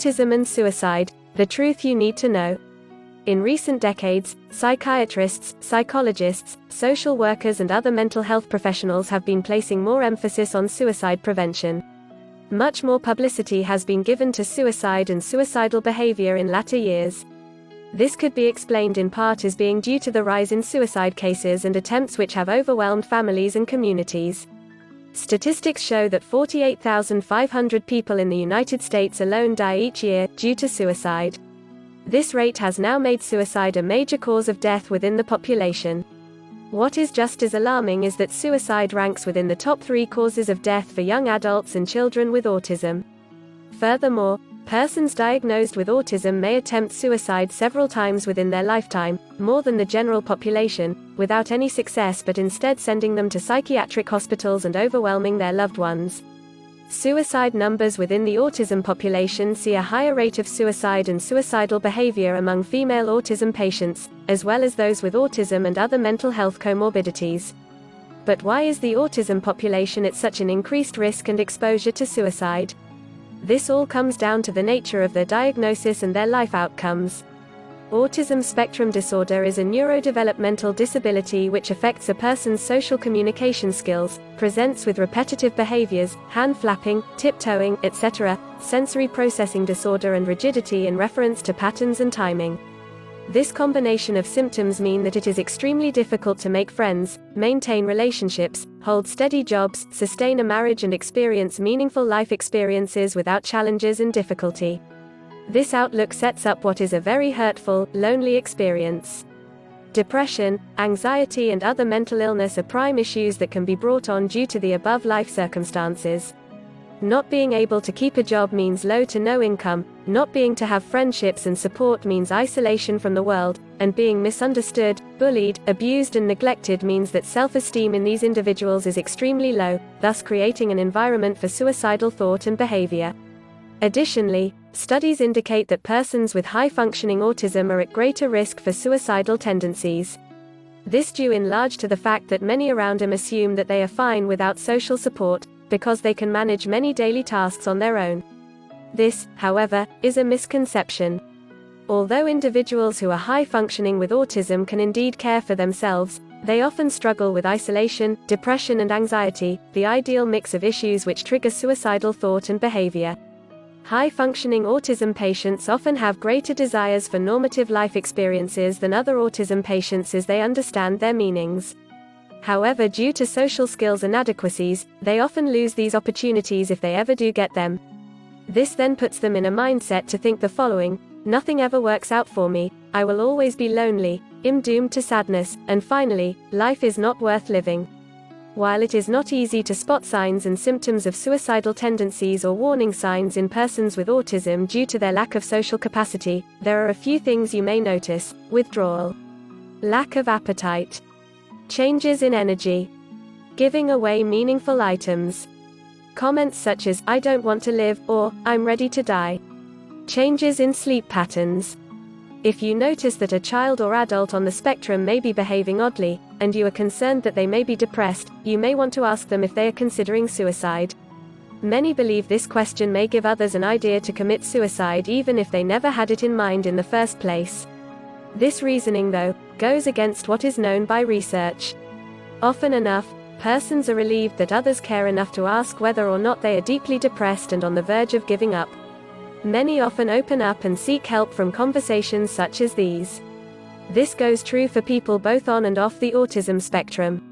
Autism and suicide, the truth you need to know. In recent decades, psychiatrists, psychologists, social workers and other mental health professionals have been placing more emphasis on suicide prevention. Much more publicity has been given to suicide and suicidal behavior in latter years. This could be explained in part as being due to the rise in suicide cases and attempts which have overwhelmed families and communities. Statistics show that 48,500 people in the United States alone die each year due to suicide. This rate has now made suicide a major cause of death within the population. What is just as alarming is that suicide ranks within the top 3 causes of death for young adults and children with autism. Furthermore, persons diagnosed with autism may attempt suicide several times within their lifetime, more than the general population, without any success but instead sending them to psychiatric hospitals and overwhelming their loved ones. Suicide numbers within the autism population see a higher rate of suicide and suicidal behavior among female autism patients, as well as those with autism and other mental health comorbidities. But why is the autism population at such an increased risk and exposure to suicide? This all comes down to the nature of their diagnosis and their life outcomes. Autism spectrum disorder is a neurodevelopmental disability which affects a person's social communication skills, presents with repetitive behaviors, hand flapping, tiptoeing, etc., sensory processing disorder and rigidity in reference to patterns and timing. This combination of symptoms mean that it is extremely difficult to make friends, maintain relationships, hold steady jobs, sustain a marriage and experience meaningful life experiences without challenges and difficulty. This outlook sets up what is a very hurtful, lonely experience. Depression, anxiety and other mental illness are prime issues that can be brought on due to the above life circumstances. Not being able to keep a job means low to no income, not being to have friendships and support means isolation from the world, and being misunderstood, bullied, abused and neglected means that self-esteem in these individuals is extremely low, thus creating an environment for suicidal thought and behavior. Additionally, studies indicate that persons with high-functioning autism are at greater risk for suicidal tendencies. This due in large to the fact that many around them assume that they are fine without social support, because they can manage many daily tasks on their own. This, however, is a misconception. Although individuals who are high-functioning with autism can indeed care for themselves, they often struggle with isolation, depression and anxiety, the ideal mix of issues which trigger suicidal thought and behavior. High-functioning autism patients often have greater desires for normative life experiences than other autism patients as they understand their meanings. However, due to social skills inadequacies, they often lose these opportunities if they ever do get them. This then puts them in a mindset to think the following: nothing ever works out for me, I will always be lonely, am doomed to sadness, and finally, life is not worth living. While it is not easy to spot signs and symptoms of suicidal tendencies or warning signs in persons with autism due to their lack of social capacity, there are a few things you may notice: withdrawal, lack of appetite, changes in energy, giving away meaningful items, comments such as "I don't want to live" or "I'm ready to die," changes in sleep patterns. If you notice that a child or adult on the spectrum may be behaving oddly, and you are concerned that they may be depressed, you may want to ask them if they are considering suicide. Many believe this question may give others an idea to commit suicide even if they never had it in mind in the first place. This reasoning, though, goes against what is known by research. Often enough, persons are relieved that others care enough to ask whether or not they are deeply depressed and on the verge of giving up. Many often open up and seek help from conversations such as these. This goes true for people both on and off the autism spectrum.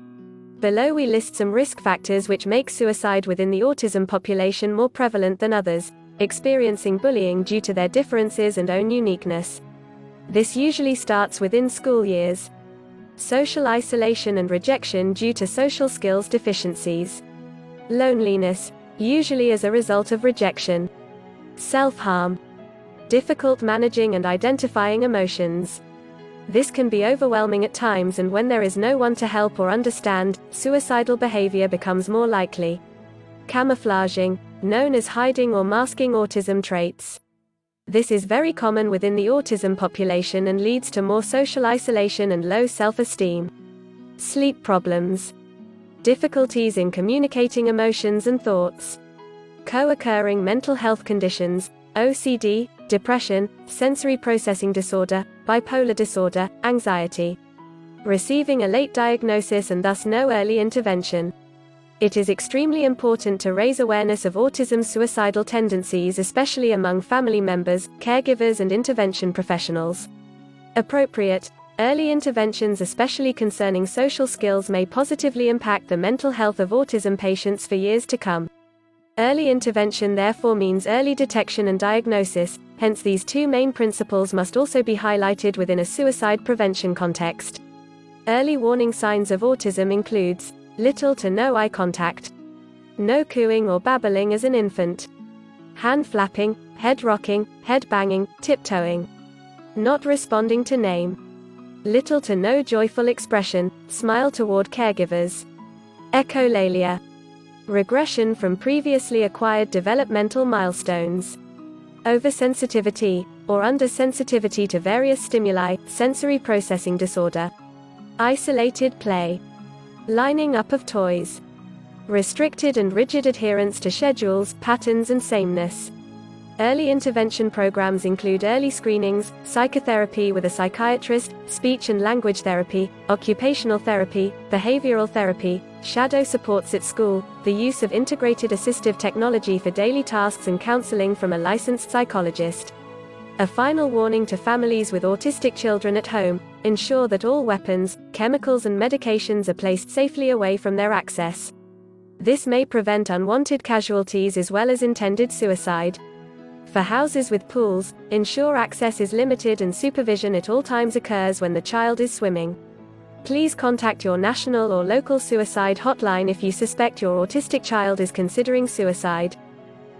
Below we list some risk factors which make suicide within the autism population more prevalent than others: experiencing bullying due to their differences and own uniqueness. This usually starts within school years. Social isolation and rejection due to social skills deficiencies. Loneliness, usually as a result of rejection. Self-harm. Difficult managing and identifying emotions. This can be overwhelming at times, and when there is no one to help or understand, suicidal behavior becomes more likely. Camouflaging, known as hiding or masking autism traits. This is very common within the autism population and leads to more social isolation and low self-esteem. Sleep problems. Difficulties in communicating emotions and thoughts. Co-occurring mental health conditions. OCD, depression, sensory processing disorder, bipolar disorder, anxiety. Receiving a late diagnosis and thus no early intervention. It is extremely important to raise awareness of autism's suicidal tendencies, especially among family members, caregivers, and intervention professionals. Appropriate, early interventions, especially concerning social skills, may positively impact the mental health of autism patients for years to come. Early intervention therefore means early detection and diagnosis, hence these two main principles must also be highlighted within a suicide prevention context. Early warning signs of autism includes little to no eye contact, no cooing or babbling as an infant, hand flapping, head rocking, head banging, tiptoeing, not responding to name, little to no joyful expression, smile toward caregivers, echolalia, regression from previously acquired developmental milestones, oversensitivity, or undersensitivity to various stimuli, sensory processing disorder, isolated play, lining up of toys, restricted and rigid adherence to schedules, patterns, and sameness. Early intervention programs include early screenings, psychotherapy with a psychiatrist, speech and language therapy, occupational therapy, behavioral therapy, shadow supports at school, the use of integrated assistive technology for daily tasks, and counseling from a licensed psychologist. A final warning to families with autistic children at home: ensure that all weapons, chemicals, and medications are placed safely away from their access. This may prevent unwanted casualties as well as intended suicide. For houses with pools, ensure access is limited and supervision at all times occurs when the child is swimming. Please contact your national or local suicide hotline if you suspect your autistic child is considering suicide.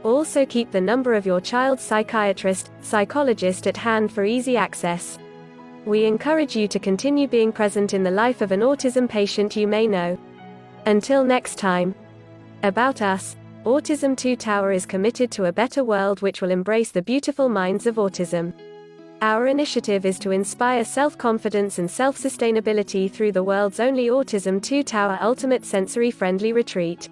Also keep the number of your child's psychiatrist, psychologist at hand for easy access. We encourage you to continue being present in the life of an autism patient you may know. Until next time. About us, Autism 2 Tower is committed to a better world which will embrace the beautiful minds of autism. Our initiative is to inspire self-confidence and self-sustainability through the world's only Autism 2 Tower Ultimate Sensory Friendly Retreat.